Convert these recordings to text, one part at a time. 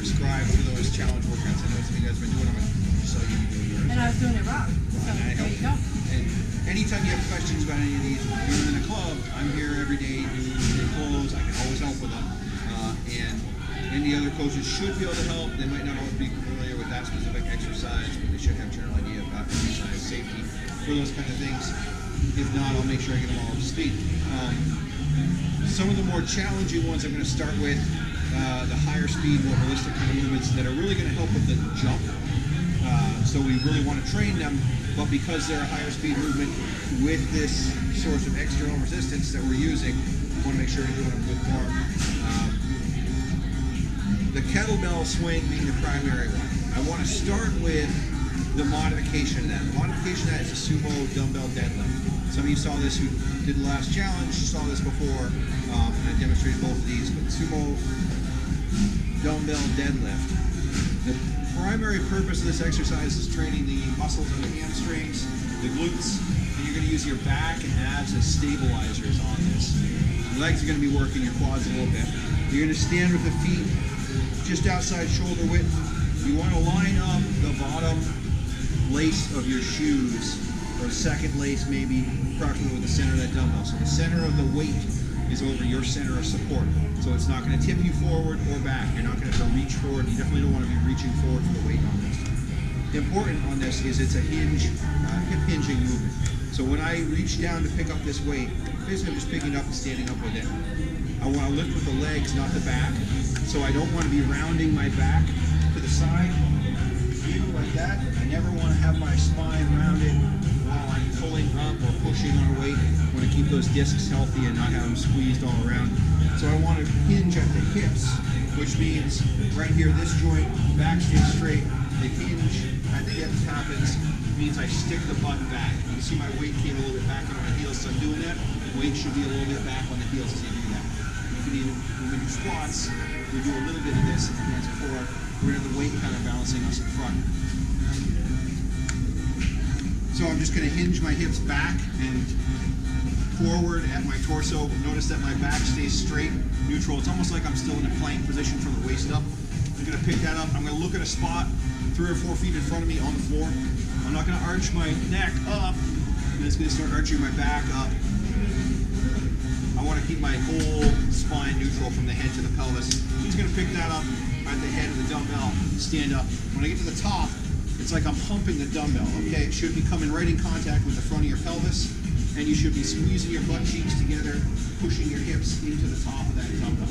prescribe for those challenge workouts. I know some of you guys have been doing them. I saw you doing yours. And I was doing it wrong. So And I there help you go. And anytime you have questions about any of these, you're in a club, I'm here every day doing clothes. I can always help with them. And any other coaches should be able to help. They might not always be familiar with that specific exercise, but they should have a general idea about exercise safety for those kind of things. If not, I'll make sure I get them all up to speed. Some of the more challenging ones I'm going to start with, the higher speed, more holistic kind of movements that are really going to help with the jump. So we really want to train them, but because they're a higher speed movement with this source of external resistance that we're using, we want to make sure we're doing a good form. The kettlebell swing being the primary one. I want to start with the modification of that. The modification of that is a sumo dumbbell deadlift. Some of you saw this who did the last challenge, saw this before, and I demonstrated both of these, but sumo dumbbell deadlift. The primary purpose of this exercise is training the muscles of the hamstrings, the glutes, and you're going to use your back and abs as stabilizers on this. Your legs are going to be working, your quads a little bit. You're going to stand with the feet just outside shoulder width. You want to line up the bottom lace of your shoes, or the second lace maybe, approximately with the center of that dumbbell. So the center of the weight is over your center of support. So it's not going to tip you forward or back. You're not going to have to reach forward. You definitely don't want to be reaching forward for the weight on this. Important on this is it's a hinge, hip hinging movement. So when I reach down to pick up this weight, basically I'm just picking it up and standing up with it. I want to lift with the legs, not the back. So I don't want to be rounding my back to the side, like that. I never want to have my spine rounded while I'm pulling up or pushing on a weight. I want to keep those discs healthy and not have them squeezed all around. So I want to hinge at the hips, which means right here, this joint, back stays straight. The hinge at the hips happens, means I stick the butt back. You can see my weight came a little bit back on my heels, so I'm doing that. The weight should be a little bit back on the heels as you do that. You can even, when we do squats, we do a little bit of this in the hands forward. We're going to have the weight kind of balancing us in front. So I'm just going to hinge my hips back and forward at my torso. Notice that my back stays straight, neutral. It's almost like I'm still in a plank position from the waist up. I'm going to pick that up. I'm going to look at a spot 3 or 4 feet in front of me on the floor. I'm not going to arch my neck up. I'm just going to start arching my back up. I want to keep my whole spine neutral from the head to the pelvis. I'm just going to pick that up at the head of the dumbbell, stand up. When I get to the top, it's like I'm pumping the dumbbell, okay? It should be coming right in contact with the front of your pelvis, and you should be squeezing your butt cheeks together, pushing your hips into the top of that dumbbell.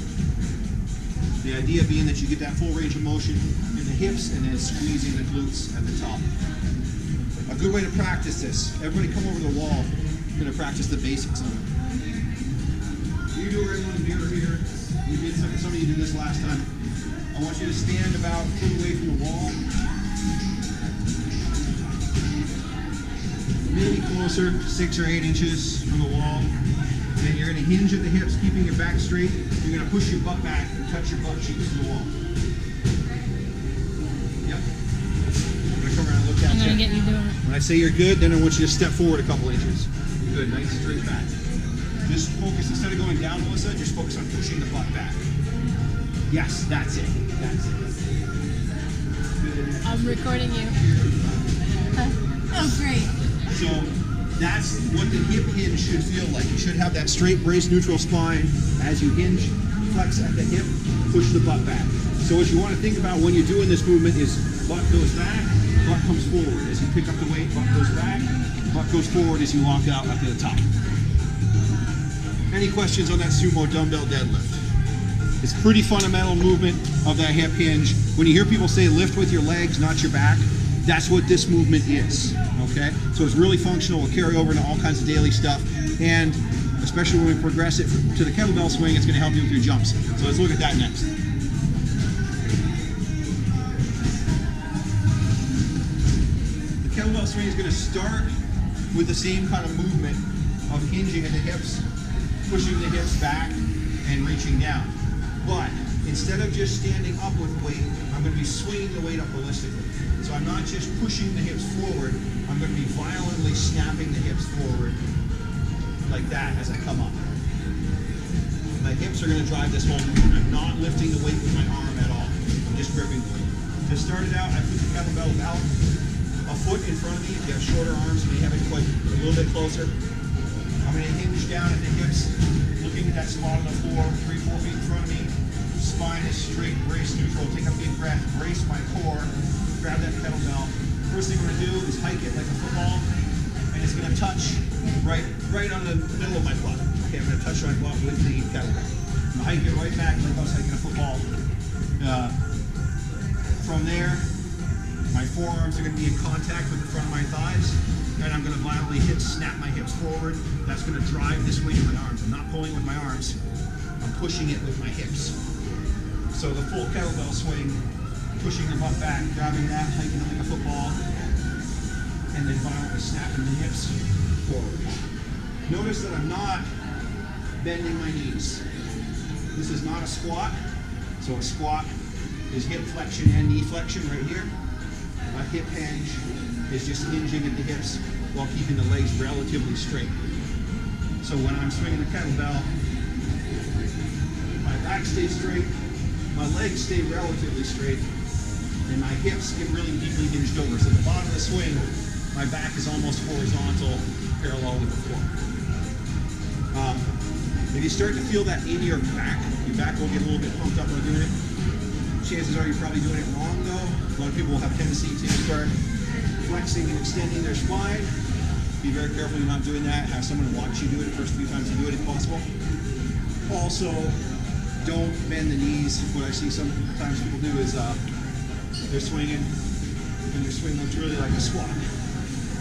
The idea being that you get that full range of motion in the hips and then squeezing the glutes at the top. A good way to practice this, everybody come over the wall. I'm going to practice the basics of it. You do it right on the mirror here. You did some of you did this last time. I want you to stand about a foot away from the wall. Maybe closer, 6 or 8 inches from the wall. And you're going to hinge at the hips, keeping your back straight. You're going to push your butt back and touch your butt cheeks to the wall. Yep. I'm going to come around and look at you. I'm going to get you doing it. When I say you're good, then I want you to step forward a couple inches. Good, nice straight back. Just focus, instead of going down, Melissa, just focus on pushing the butt back. Yes, that's it. That's it. Good. I'm recording you. Oh, great. So that's what the hip hinge should feel like. You should have that straight, braced, neutral spine. As you hinge, flex at the hip, push the butt back. So what you want to think about when you're doing this movement is butt goes back, butt comes forward. As you pick up the weight, butt goes back, butt goes forward as you walk out up to the top. Any questions on that sumo dumbbell deadlift? It's a pretty fundamental movement of that hip hinge. When you hear people say lift with your legs, not your back, that's what this movement is, okay? So it's really functional. We'll carry over into all kinds of daily stuff, and especially when we progress it to the kettlebell swing, it's gonna help you with your jumps. So let's look at that next. The kettlebell swing is gonna start with the same kind of movement of hinging at the hips, pushing the hips back, and reaching down. But instead of just standing up with weight, I'm going to be swinging the weight up holistically. So I'm not just pushing the hips forward, I'm going to be violently snapping the hips forward like that as I come up. My hips are going to drive this whole movement. I'm not lifting the weight with my arm at all. I'm just started out, I put the kettlebell about a foot in front of me. If you have shorter arms, you may have it quite a little bit closer. I'm going to hinge down at the hips, looking at that spot on the floor, 3-4 feet in front of me. Spine is straight, brace neutral. Take a big breath, brace my core, grab that kettlebell. First thing we're going to do is hike it like a football, and it's going to touch right on the middle of my butt. Okay, I'm going to touch my butt with the kettlebell. I'm going to hike it right back like I was hiking a football. From there, my forearms are going to be in contact with the front of my thighs, and I'm going to violently snap my hips forward. That's going to drive this weight in my arms. I'm not pulling with my arms. I'm pushing it with my hips. So the full kettlebell swing, pushing the butt back, grabbing that, hiking it like a football, and then violently snapping the hips forward. Notice that I'm not bending my knees. This is not a squat. So a squat is hip flexion and knee flexion right here. A hip hinge is just hinging at the hips while keeping the legs relatively straight. So when I'm swinging the kettlebell, my back stays straight, my legs stay relatively straight, and my hips get really deeply hinged over. So at the bottom of the swing, my back is almost horizontal, parallel with the floor. If you start to feel that in your back will get a little bit pumped up while doing it. Chances are you're probably doing it wrong though. A lot of people will have tendency to start flexing and extending their spine. Be very careful you're not doing that. Have someone watch you do it the first few times you do it if possible. Also, don't bend the knees. What I see sometimes people do is they're swinging and their swing looks really like a squat.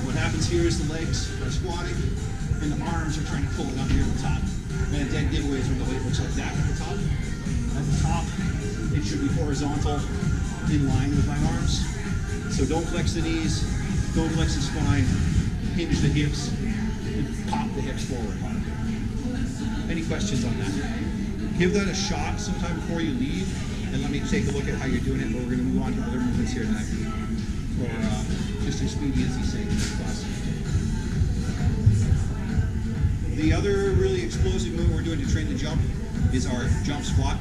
What happens here is the legs are squatting and the arms are trying to pull it up here at the top. And a dead giveaway is when the weight looks like that at the top. At the top, it should be horizontal, in line with my arms. So don't flex the knees, don't flex the spine, hinge the hips, and pop the hips forward hard. Any questions on that? Give that a shot sometime before you leave, and let me take a look at how you're doing it, but we're going to move on to other movements here tonight for just expediency's sake in this class. The other really explosive movement we're doing to train the jump is our jump squat.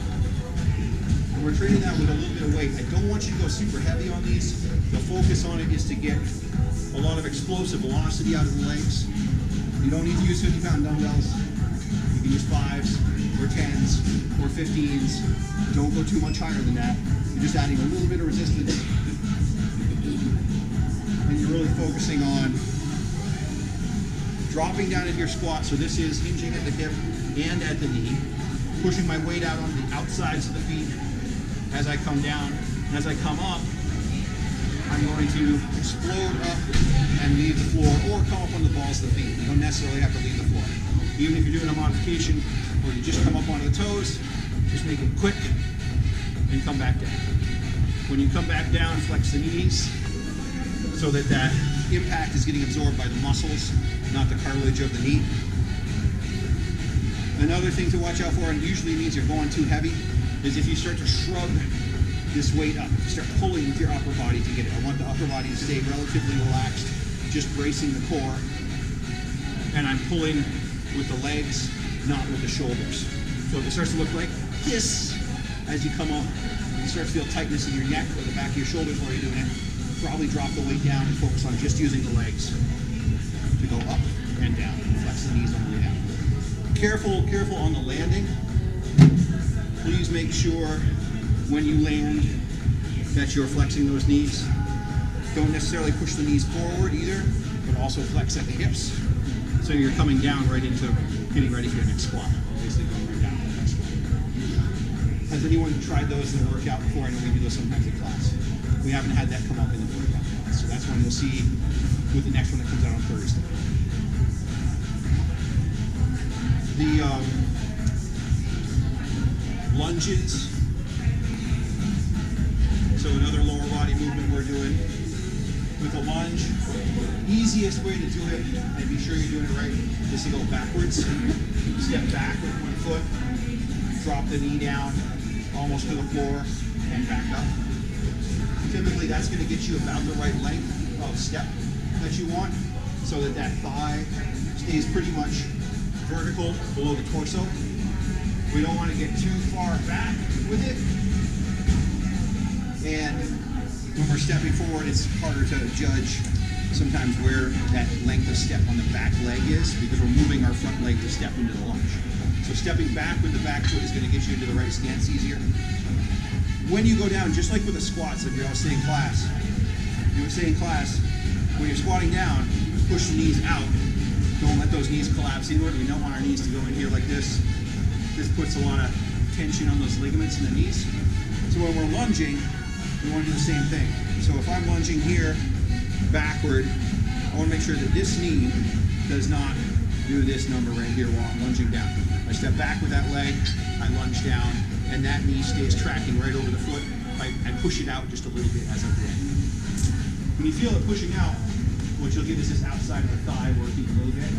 And we're training that with a little bit of weight. I don't want you to go super heavy on these. The focus on it is to get a lot of explosive velocity out of the legs. You don't need to use 50-pound dumbbells. You can use 5s or 10s or 15s. Don't go too much higher than that. You're just adding a little bit of resistance. And you're really focusing on dropping down into your squat. So this is hinging at the hip and at the knee. Pushing my weight out on the outsides of the feet as I come down. And as I come up, I'm going to explode up and leave the floor, or come up on the balls of the feet. You don't necessarily have to leave the floor. Even if you're doing a modification where you just come up onto the toes, just make it quick and come back down. When you come back down, flex the knees so that that impact is getting absorbed by the muscles, not the cartilage of the knee. Another thing to watch out for, and usually means you're going too heavy, is if you start to shrug this weight up, you start pulling with your upper body to get it. I want the upper body to stay relatively relaxed, just bracing the core. And I'm pulling with the legs, not with the shoulders. So if it starts to look like this as you come up, you start to feel tightness in your neck or the back of your shoulders while you're doing it, probably drop the weight down and focus on just using the legs to go up and down. Flex the knees on the way down. Careful on the landing. Please make sure when you land that you're flexing those knees. Don't necessarily push the knees forward either, but also flex at the hips. So you're coming down right into getting ready for your next squat. Basically going right down to the next squat. Has anyone tried those in the workout before? I know we do those sometimes in class. We haven't had that come up in the workout class. So that's one you'll see with the next one that comes out on Thursday. The lunges. So another lower body movement we're doing with a lunge. Easiest way to do it, and be sure you're doing it right, is to go backwards. Step back with one foot, drop the knee down almost to the floor, and back up. Typically that's going to get you about the right length of step that you want, so that that thigh stays pretty much vertical below the torso. We don't want to get too far back with it and we're stepping forward, it's harder to judge sometimes where that length of step on the back leg is because we're moving our front leg to step into the lunge. So stepping back with the back foot is going to get you into the right stance easier. When you go down, just like with the squats, like I was saying in class, when you're squatting down, push the knees out. Don't let those knees collapse inward. We don't want our knees to go in here like this. This puts a lot of tension on those ligaments in the knees. So when we're lunging, we want to do the same thing. So if I'm lunging here, backward, I want to make sure that this knee does not do this number right here while I'm lunging down. I step back with that leg, I lunge down, and that knee stays tracking right over the foot. I push it out just a little bit as I'm doing. When you feel it pushing out, what you'll get is this outside of the thigh working a little bit.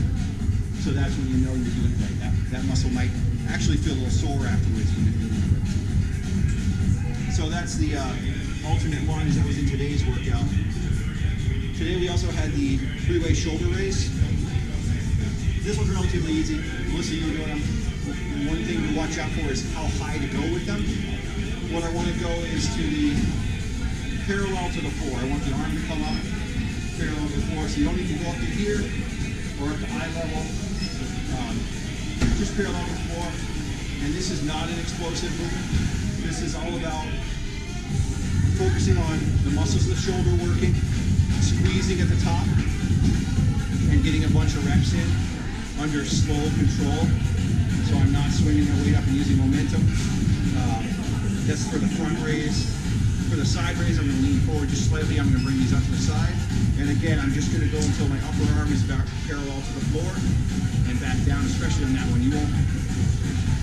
So that's when you know you're doing it right. That muscle might actually feel a little sore afterwards when you're doing it right. So that's the alternate lunge that was in today's workout. Today we also had the 3-way shoulder raise. This one's relatively easy. Most of you are doing them. One thing to watch out for is how high to go with them. What I want to go is to the parallel to the floor. I want the arm to come up parallel to the floor. So you don't need to go up to here or up to eye level. Just parallel to the floor. And this is not an explosive movement. This is all about focusing on the muscles of the shoulder working, squeezing at the top, and getting a bunch of reps in under slow control. So I'm not swinging my weight up and using momentum. That's for the front raise. For the side raise, I'm going to lean forward just slightly. I'm going to bring these up to the side. And again, I'm just going to go until my upper arm is back parallel to the floor and back down, especially on that one. You won't,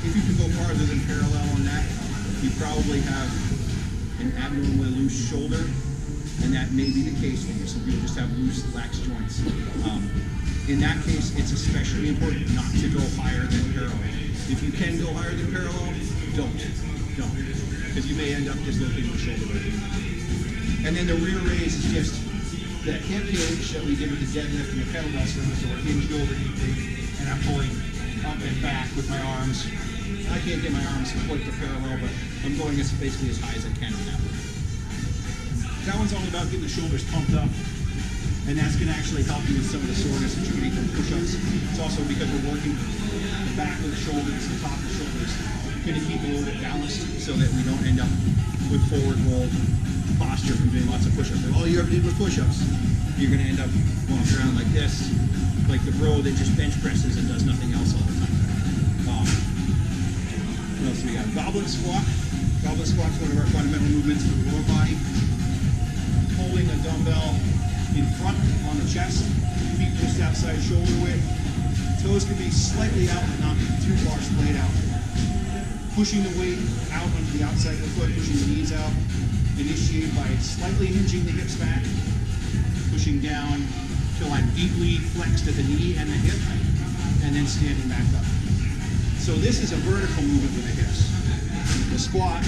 if you can go farther than parallel on that, you probably have an abnormally loose shoulder, and that may be the case for you. Some people just have loose, lax joints. In that case, it's especially important not to go higher than parallel. If you can go higher than parallel, don't. Because you may end up dislocating the shoulder. And then the rear raise is just that hip hinge that we did with the deadlift and the kettlebell swing. So we're hinged over deeply, and I'm pulling up and back with my arms. I can't get my arms quite to parallel, but I'm going basically as high as I can on that one. That one's all about getting the shoulders pumped up, and that's going to actually help you with some of the soreness that you're getting from push-ups. It's also because we're working the back of the shoulders, the top of the shoulders, going to keep a little bit balanced so that we don't end up with forward roll posture from doing lots of push-ups. If all you ever did was push-ups, you're going to end up walking around like this, like the bro that just bench presses and does nothing else all the time. What else do we got? Goblet squat. Goblet squat is one of our fundamental movements for the lower body. Holding a dumbbell in front on the chest, feet just outside shoulder width. Toes can be slightly out but not too far splayed out. Pushing the weight out onto the outside of the foot, pushing the knees out. Initiate by slightly hinging the hips back, pushing down till I'm deeply flexed at the knee and the hip, and then standing back up. So this is a vertical movement with the hips. The squat,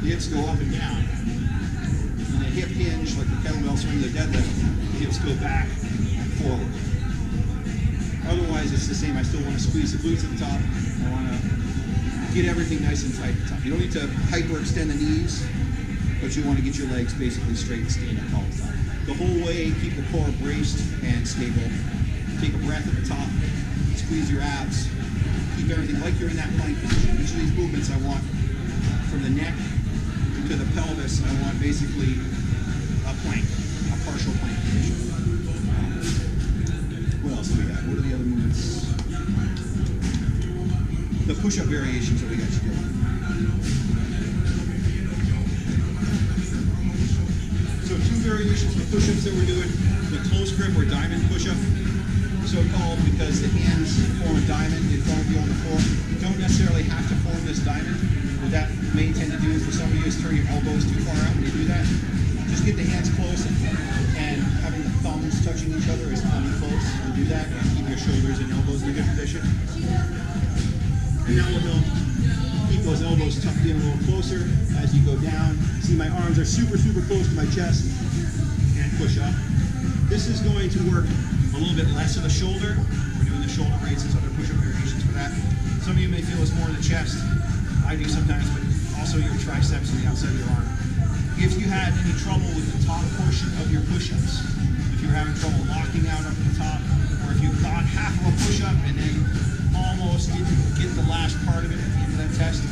the hips go up and down. And the hip hinge, like the kettlebell swing, the deadlift, the hips go back and forward. Otherwise, it's the same. I still want to squeeze the glutes at the top. I want to get everything nice and tight at the top. You don't need to hyperextend the knees, but you want to get your legs basically straight and stand up all the time. The whole way, keep the core braced and stable. Take a breath at the top, squeeze your abs, keep everything like you're in that plank position. Each of these movements I want from the neck to the pelvis, I want basically a plank, a partial plank position. What else do we got? What are the other movements? The push-up variations that we got to do. So two variations of push-ups that we're doing. The close grip or diamond push-up, so called because the hands form a diamond in front of you on the floor. You don't necessarily have to form this diamond. What that may tend to do for some of you is turn your elbows too far out when you do that. Just get the hands close and having the thumbs touching each other is coming close to do that, and keep your shoulders and elbows in a good position. And now we'll keep those elbows tucked in a little closer as you go down. See, my arms are super, super close to my chest, and push up. This is going to work a little bit less of the shoulder. We're doing the shoulder raises, other push-up variations for that. Some of you may feel it's more in the chest. I do sometimes, but also your triceps and the outside of your arm. if you had any trouble with the top portion of your push-ups, if you're having trouble locking out up at the top, or if you got half of a push-up and then almost didn't get the last part of it at the end of that test,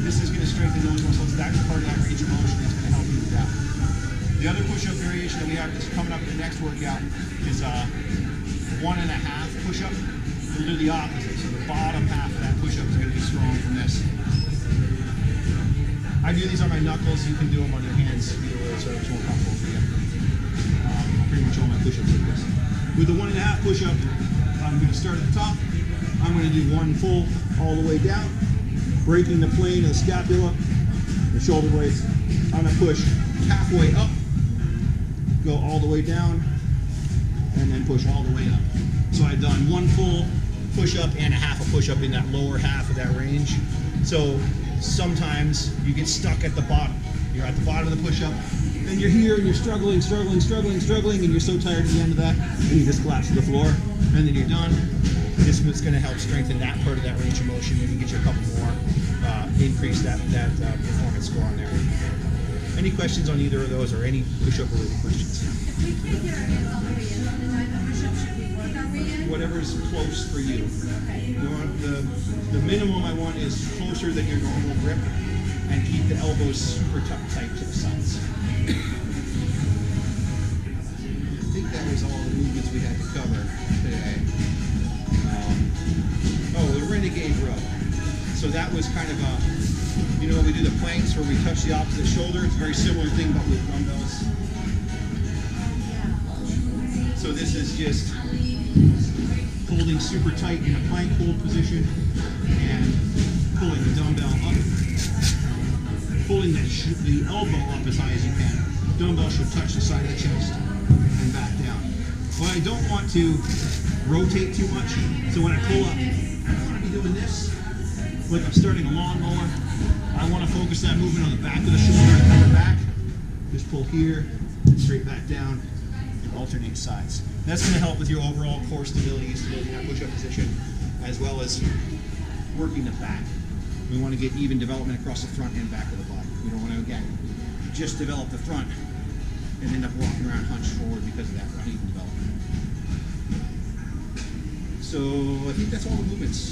this is going to strengthen those muscles. That's part of that range of motion that's going to help you with that. The other push-up variation that we have that's coming up in the next workout is 1.5 push-up. We'll do the opposite. So the bottom half of that push-up is going to be strong from this. I do these on my knuckles. You can do them on your hands, either way, so it's more comfortable for you. Pretty much all my push-ups like this. With the 1.5 push-up, I'm going to start at the top. I'm going to do one full all the way down, breaking the plane of the scapula, the shoulder blades. I'm going to push halfway up, go all the way down, and then push all the way up. So I've done one full push-up and a half a push-up in that lower half of that range. So sometimes you get stuck at the bottom. You're at the bottom of the push-up, and you're here and you're struggling, and you're so tired at the end of that, and you just collapse to the floor, and then you're done. This is going to help strengthen that part of that range of motion, and get you a couple more, increase that performance score on there. Any questions on either of those, or any push-up related questions? If we can't get our hands all the way in, the type of push-up should we work our way in? Whatever's close for you. Okay. You want the minimum I want is closer than your normal grip, and keep the elbows super tight to the sides. I think that was all the movements we had to cover today. The renegade row. So that was kind of a, we do the planks where we touch the opposite shoulder. It's a very similar thing, but with dumbbells. So this is just holding super tight in a plank hold position and pulling the dumbbell up, pulling the elbow up as high as you can. Dumbbell should touch the side of the chest and back down. Well, I don't want to rotate too much, so when I pull up, I don't want to be doing this like I'm starting a lawnmower. I want to focus that movement on the back of the shoulder and come back. Just pull here, straight back down, and alternate sides. That's going to help with your overall core stability in that push-up position, as well as working the back. We want to get even development across the front and back of the body. We don't want to, again, just develop the front and end up walking around hunched forward because of that uneven development. So I think that's all the movements.